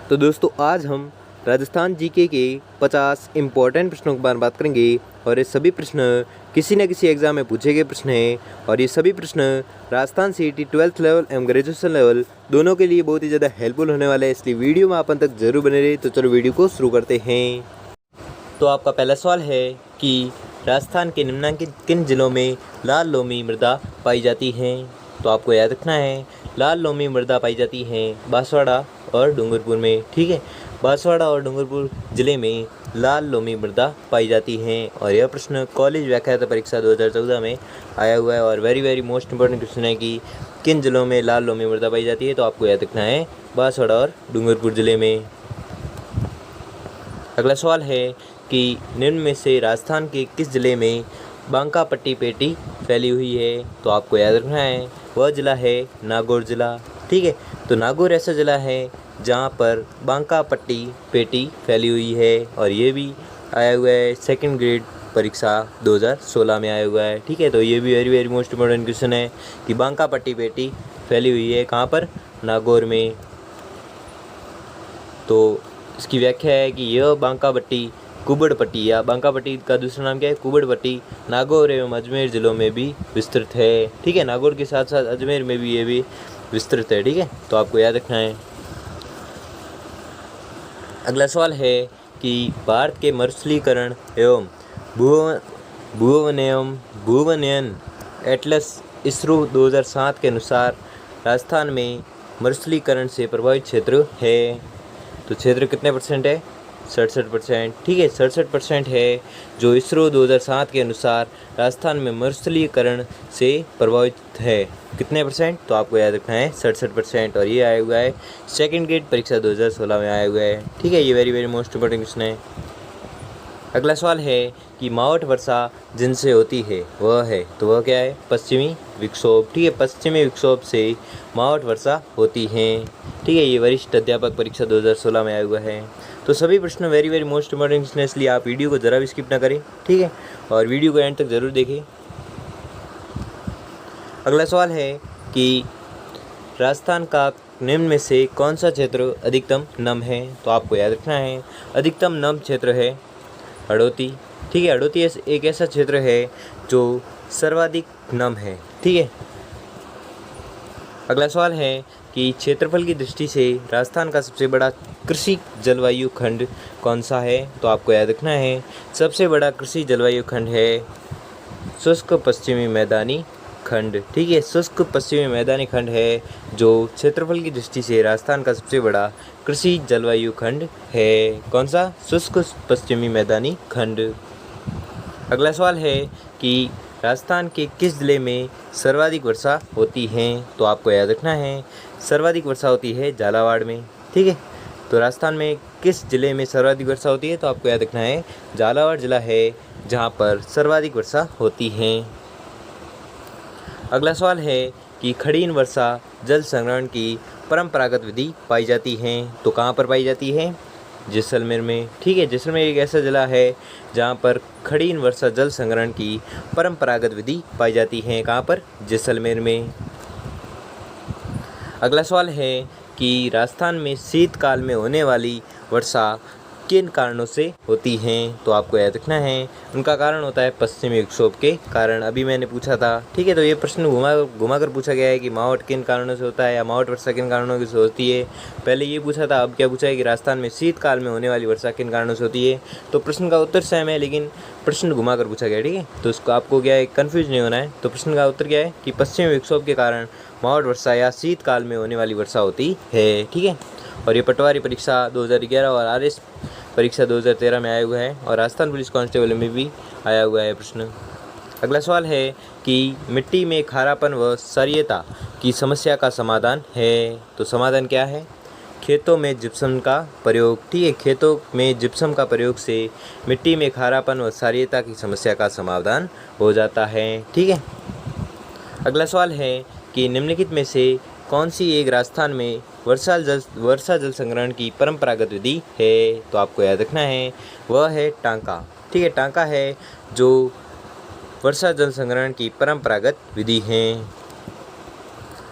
तो दोस्तों आज हम राजस्थान जीके के 50 इम्पोर्टेंट प्रश्नों के बारे में बात करेंगे और ये सभी प्रश्न किसी न किसी एग्ज़ाम में पूछे गए प्रश्न हैं और ये सभी प्रश्न राजस्थान सीईटी 12th लेवल एवं ग्रेजुएशन लेवल दोनों के लिए बहुत ही ज़्यादा हेल्पफुल होने वाला है, इसलिए वीडियो में आप अंत तक जरूर बने रहिए। तो चलो वीडियो को शुरू करते हैं। तो आपका पहला सवाल है कि राजस्थान के निम्नलिखित किन जिलों में लाल लोमी मृदा पाई जाती है। तो आपको याद रखना है लाल लोमी मृदा पाई जाती है बांसवाड़ा और डूंगरपुर में। ठीक है, बांसवाड़ा और डूंगरपुर जिले में लाल लोमी मृदा पाई जाती है और यह प्रश्न कॉलेज व्याख्याता परीक्षा 2014 में आया हुआ है और वेरी मोस्ट इंपॉर्टेंट क्वेश्चन है कि किन जिलों में लाल लोमी मृदा पाई जाती है। तो आपको याद रखना है बांसवाड़ा और डूंगरपुर जिले में। अगला सवाल है कि निम्न में से राजस्थान के किस जिले में बांका पट्टी पेटी फैली हुई है। तो आपको याद रखना है वह जिला है नागौर जिला। ठीक है, तो नागौर ऐसा जिला है जहाँ पर बांका पट्टी पेटी फैली हुई है और ये भी आया हुआ है सेकंड ग्रेड परीक्षा 2016 में आया हुआ है। ठीक है, तो ये भी वेरी मोस्ट इम्पोर्टेंट क्वेश्चन है कि बांका पट्टी पेटी फैली हुई है कहाँ पर, नागौर में। तो इसकी व्याख्या है कि यह बांका पट्टी कुबड़ पट्टी या बांका पट्टी का दूसरा नाम क्या है, कुबड़ पट्टी, नागौर एवं अजमेर जिलों में भी विस्तृत है। ठीक है, नागौर के साथ साथ अजमेर में भी ये भी विस्तृत है। ठीक है, तो आपको याद रखना है। अगला सवाल है कि भारत के मरुस्थलीकरण एवं भूवनयन एटलस इसरो 2007 के अनुसार राजस्थान में मरुस्थलीकरण से प्रभावित क्षेत्र है। तो क्षेत्र कितने परसेंट है, 67%। ठीक है, 67% है जो इसरो 2007 के अनुसार राजस्थान में मरुस्थलीकरण से प्रभावित है। कितने परसेंट, तो आपको याद रखना है 67% और ये आया हुआ है सेकंड ग्रेड परीक्षा 2016 में आया हुआ है। ठीक है, ये वेरी मोस्ट इंपॉर्टेंट क्वेश्चन है। अगला सवाल है कि मावठ वर्षा जिनसे होती है वह है, तो वह क्या है, पश्चिमी विक्षोभ। ठीक है, पश्चिमी विक्षोभ से मावठ वर्षा होती है। ठीक है, ये वरिष्ठ अध्यापक परीक्षा 2016 में आया हुआ है। तो सभी प्रश्न वेरी मोस्ट इंपॉर्टेंट क्वेश्चन है, इसलिए आप वीडियो को ज़रा भी स्किप ना करें। ठीक है, और वीडियो को एंड तक ज़रूर देखें। अगला सवाल है कि राजस्थान का निम्न में से कौन सा क्षेत्र अधिकतम नम है। तो आपको याद रखना है अधिकतम नम क्षेत्र है हड़ौती। ठीक है, हड़ौती एक ऐसा क्षेत्र है जो सर्वाधिक नम है। ठीक है, अगला सवाल है कि क्षेत्रफल की दृष्टि से राजस्थान का सबसे बड़ा कृषि जलवायु खंड कौन सा है। तो आपको याद रखना है सबसे बड़ा कृषि जलवायु खंड है शुष्क पश्चिमी मैदानी खंड। ठीक है, शुष्क पश्चिमी मैदानी खंड है जो क्षेत्रफल की दृष्टि से राजस्थान का सबसे बड़ा कृषि जलवायु खंड है। कौन सा, शुष्क पश्चिमी मैदानी खंड। अगला सवाल है कि राजस्थान के किस जिले में सर्वाधिक वर्षा होती है। तो आपको याद रखना है सर्वाधिक वर्षा होती है झालावाड़ में। ठीक है, तो राजस्थान में किस जिले में सर्वाधिक वर्षा होती है, तो आपको याद रखना है झालावाड़ जिला है जहाँ पर सर्वाधिक वर्षा होती है। अगला सवाल है कि खड़ीन वर्षा जल संग्रहण की परंपरागत विधि पाई जाती है। तो कहाँ पर पाई जाती है, जैसलमेर में। ठीक है, जैसलमेर एक ऐसा जिला है जहाँ पर खड़ीन वर्षा जल संग्रहण की परंपरागत विधि पाई जाती है। कहाँ पर, जैसलमेर में। अगला सवाल है कि राजस्थान में शीतकाल में होने वाली वर्षा किन कारणों से होती हैं। तो आपको याद रखना है उनका कारण होता है पश्चिमी विक्षोभ के कारण। अभी मैंने पूछा था। ठीक है, तो ये प्रश्न घुमा कर पूछा गया है कि मावठ किन कारणों से होता है या मावठ वर्षा किन कारणों से होती है। पहले ये पूछा था, अब क्या पूछा है कि राजस्थान में शीतकाल में होने वाली वर्षा किन कारणों से होती है। तो प्रश्न का उत्तर सेम है लेकिन प्रश्न घुमा कर पूछा गया। ठीक है, तो उसको आपको क्या है, कन्फ्यूज नहीं होना है। तो प्रश्न का उत्तर क्या है कि पश्चिमी विक्षोभ के कारण मावठ वर्षा या शीतकाल में होने वाली वर्षा होती है। ठीक है, और ये पटवारी परीक्षा 2011 और RS परीक्षा 2013 में आया हुआ है और राजस्थान पुलिस कांस्टेबल में भी आया हुआ है प्रश्न। अगला सवाल है कि मिट्टी में खारापन व क्षारीयता की समस्या का समाधान है। तो समाधान क्या है, खेतों में जिप्सम का प्रयोग। ठीक है, खेतों में जिप्सम का प्रयोग से मिट्टी में खारापन व क्षारीयता की समस्या का समाधान हो जाता है। ठीक है, अगला सवाल है कि निम्नलिखित में से कौन सी एक राजस्थान में वर्षा जल संग्रहण की परंपरागत विधि है। तो आपको याद रखना है वह है टांका। ठीक है, टांका है जो वर्षा जल संग्रहण की परंपरागत विधि है।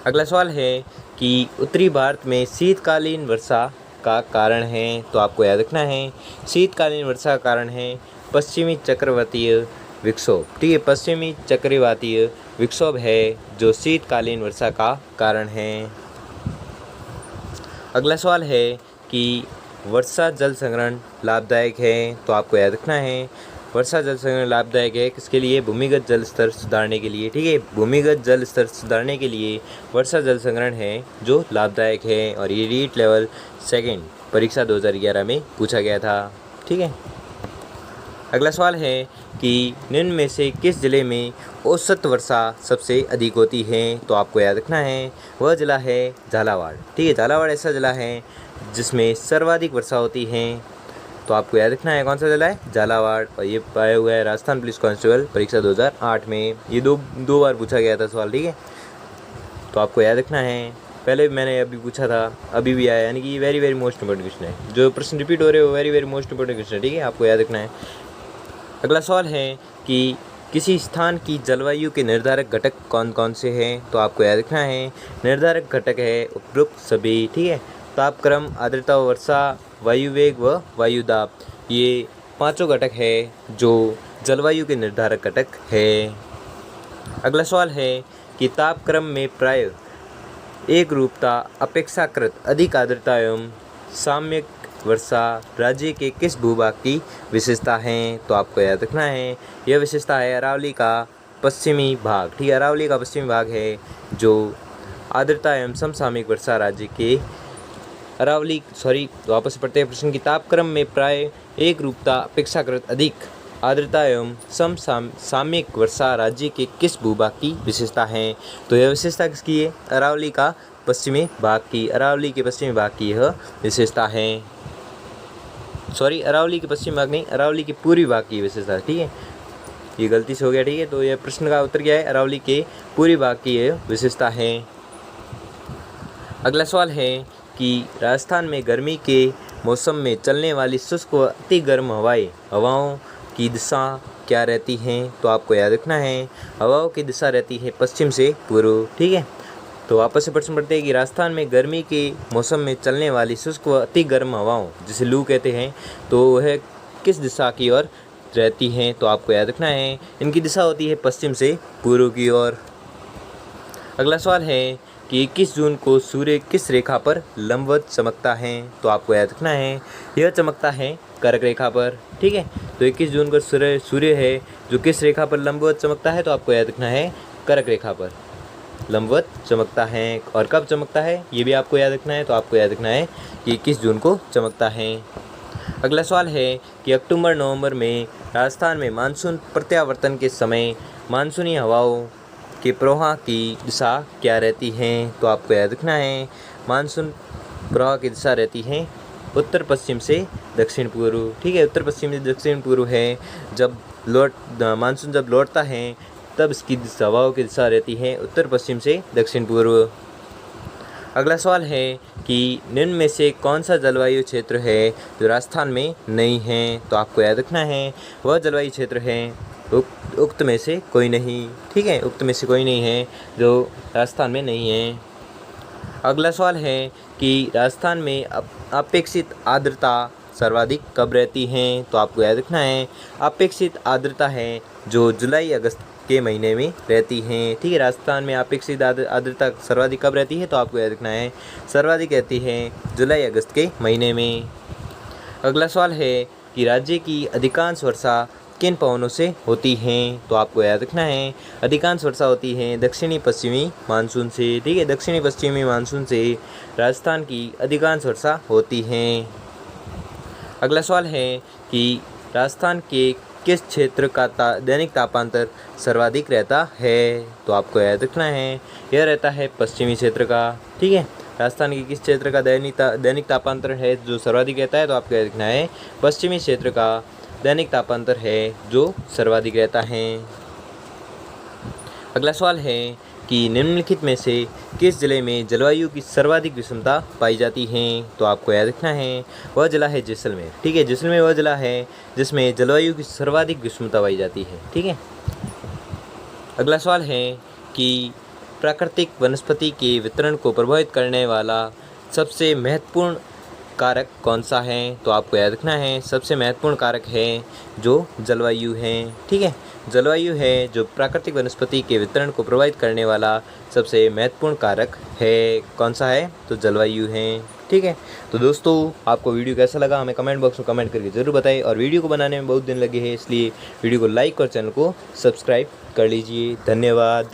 अगला सवाल है कि उत्तरी भारत में शीतकालीन वर्षा का कारण है, तो आपको याद रखना है शीतकालीन वर्षा का कारण है पश्चिमी चक्रवातीय विक्षोभ। ठीक है, पश्चिमी चक्रवातीय विक्षोभ है जो शीतकालीन वर्षा का कारण है। अगला सवाल है कि वर्षा जल संग्रहण लाभदायक है, तो आपको याद रखना है वर्षा जल संग्रहण लाभदायक है किसके लिए? भूमिगत जल स्तर सुधारने के लिए। ठीक है, भूमिगत जल स्तर सुधारने के लिए वर्षा जल संग्रहण है जो लाभदायक है, और ये रीट लेवल 2 परीक्षा 2011 में पूछा गया था। ठीक है, अगला सवाल है कि निम्न में से किस जिले में औसत वर्षा सबसे अधिक होती है, तो आपको याद रखना है वह जिला है झालावाड़। ठीक है, झालावाड़ ऐसा जिला है जिसमें सर्वाधिक वर्षा होती है, तो आपको याद रखना है कौन सा जिला है? झालावाड़। और ये पाया हुआ है राजस्थान पुलिस कांस्टेबल परीक्षा 2008 में, ये दो बार पूछा गया था सवाल। ठीक है, तो आपको याद रखना है, पहले भी मैंने अभी पूछा था, अभी भी आया, यानी कि very very most important question है। जो प्रश्न रिपीट हो रहे हो very very most important question है। ठीक है, आपको याद रखना है। अगला सवाल है कि किसी स्थान की जलवायु के निर्धारक घटक कौन कौन से हैं, तो आपको याद रखना है निर्धारक घटक है उपरोक्त सभी। ठीक है, तापक्रम, आर्द्रता, वर्षा, वायु वेग व वायु दाब, ये पांचों घटक है जो जलवायु के निर्धारक घटक है। अगला सवाल है कि तापक्रम में प्राय एक रूपता, अपेक्षाकृत अधिक आर्द्रता एवं साम्यक वर्षा राज्य के किस भूभाग की विशेषता है, तो आपको याद रखना है यह विशेषता है अरावली का पश्चिमी भाग। ठीक है, अरावली का पश्चिमी भाग है जो आर्द्रता एवं समसामयिक वर्षा राज्य के वापस पढ़ते हैं प्रश्न की। तापक्रम में प्राय एक रूपता, अपेक्षाकृत अधिक आर्द्रता एवं समसामयिक वर्षा राज्य के किस भूभाग की विशेषता है, तो यह विशेषता किसकी है? अरावली का पश्चिमी भाग की। अरावली के पश्चिमी भाग की यह विशेषता है। अरावली के पश्चिमी भाग नहीं, अरावली के पूर्वी भाग की विशेषता। ठीक है, ये गलती से हो गया। ठीक है, तो यह प्रश्न का उत्तर क्या है? अरावली के पूर्वी भाग की यह विशेषता है। अगला सवाल है कि राजस्थान में गर्मी के मौसम में चलने वाली शुष्क व अति गर्म हवाओं की दिशा क्या रहती हैं, तो आपको याद रखना है हवाओं की दिशा रहती है पश्चिम से पूर्व। ठीक है, तो वापस से प्रश्न पढ़ते हैं कि राजस्थान में गर्मी के मौसम में चलने वाली शुष्क व अति गर्म हवाओं जिसे लू कहते हैं, तो वह किस दिशा की ओर रहती हैं, तो आपको याद रखना है इनकी दिशा होती है पश्चिम से पूर्व की ओर। अगला सवाल है कि 21 जून को सूर्य किस रेखा पर लंबवत चमकता है, तो आपको याद रखना है यह चमकता है कर्क रेखा पर। ठीक है, तो 21 जून को सूर्य है जो किस रेखा पर लंबवत चमकता है, तो आपको याद रखना है कर्क रेखा पर लंबवत चमकता है। और कब चमकता है ये भी आपको याद रखना है, तो आपको याद रखना है कि 21 जून को चमकता है। अगला सवाल है कि अक्टूबर नवंबर में राजस्थान में मानसून प्रत्यावर्तन के समय मानसूनी हवाओं के प्रवाह की दिशा क्या रहती है, तो आपको याद रखना है मानसून प्रवाह की दिशा रहती है उत्तर पश्चिम से दक्षिण पूर्व। ठीक है, उत्तर पश्चिम से दक्षिण पूर्व है। जब मानसून जब लौटता है तब इसकी हवाओं की दिशा रहती है उत्तर पश्चिम से दक्षिण पूर्व। अगला सवाल है कि निम्न में से कौन सा जलवायु क्षेत्र है जो राजस्थान में नहीं है, तो आपको याद रखना है वह जलवायु क्षेत्र है उक्त में से कोई नहीं। ठीक है, उक्त में से कोई नहीं है जो राजस्थान में नहीं है। अगला सवाल है कि राजस्थान में अपेक्षित आर्द्रता सर्वाधिक कब रहती है, तो आपको याद रखना है अपेक्षित आर्द्रता है जो जुलाई अगस्त के महीने में रहती हैं। ठीक है, राजस्थान में अपेक्षित आर्द्रता सर्वाधिक कब रहती है, तो आपको याद रखना है सर्वाधिक रहती है जुलाई अगस्त के महीने में। अगला सवाल है कि राज्य की अधिकांश वर्षा किन पवनों से होती हैं, तो आपको याद रखना है अधिकांश वर्षा होती है दक्षिणी पश्चिमी मानसून से। ठीक है, दक्षिणी पश्चिमी मानसून से राजस्थान की अधिकांश वर्षा होती है। अगला सवाल है कि राजस्थान के किस क्षेत्र का दैनिक तापांतर सर्वाधिक रहता है, तो आपको याद रखना है यह रहता है पश्चिमी क्षेत्र का। ठीक है, राजस्थान के किस क्षेत्र का दैनिक तापांतर है जो सर्वाधिक रहता है, तो आपको याद रखना है पश्चिमी क्षेत्र का दैनिक तापांतर है जो सर्वाधिक रहता है। अगला सवाल है कि निम्नलिखित में से किस जिले में जलवायु की सर्वाधिक विषमता पाई जाती है, तो आपको याद रखना है वह जिला है जैसलमेर। ठीक है, जैसलमेर वह जिला है जिसमें जलवायु की सर्वाधिक विषमता पाई जाती है। ठीक है, अगला सवाल है कि प्राकृतिक वनस्पति के वितरण को प्रभावित करने वाला सबसे महत्वपूर्ण कारक कौन सा है, तो आपको याद रखना है सबसे महत्वपूर्ण कारक है जो जलवायु है। ठीक है, जलवायु है जो प्राकृतिक वनस्पति के वितरण को प्रभावित करने वाला सबसे महत्वपूर्ण कारक है। कौन सा है, तो जलवायु है। ठीक है, तो दोस्तों आपको वीडियो कैसा लगा हमें कमेंट बॉक्स में कमेंट करके ज़रूर बताएं, और वीडियो को बनाने में बहुत दिन लगे हैं, इसलिए वीडियो को लाइक और चैनल को सब्सक्राइब कर लीजिए। धन्यवाद।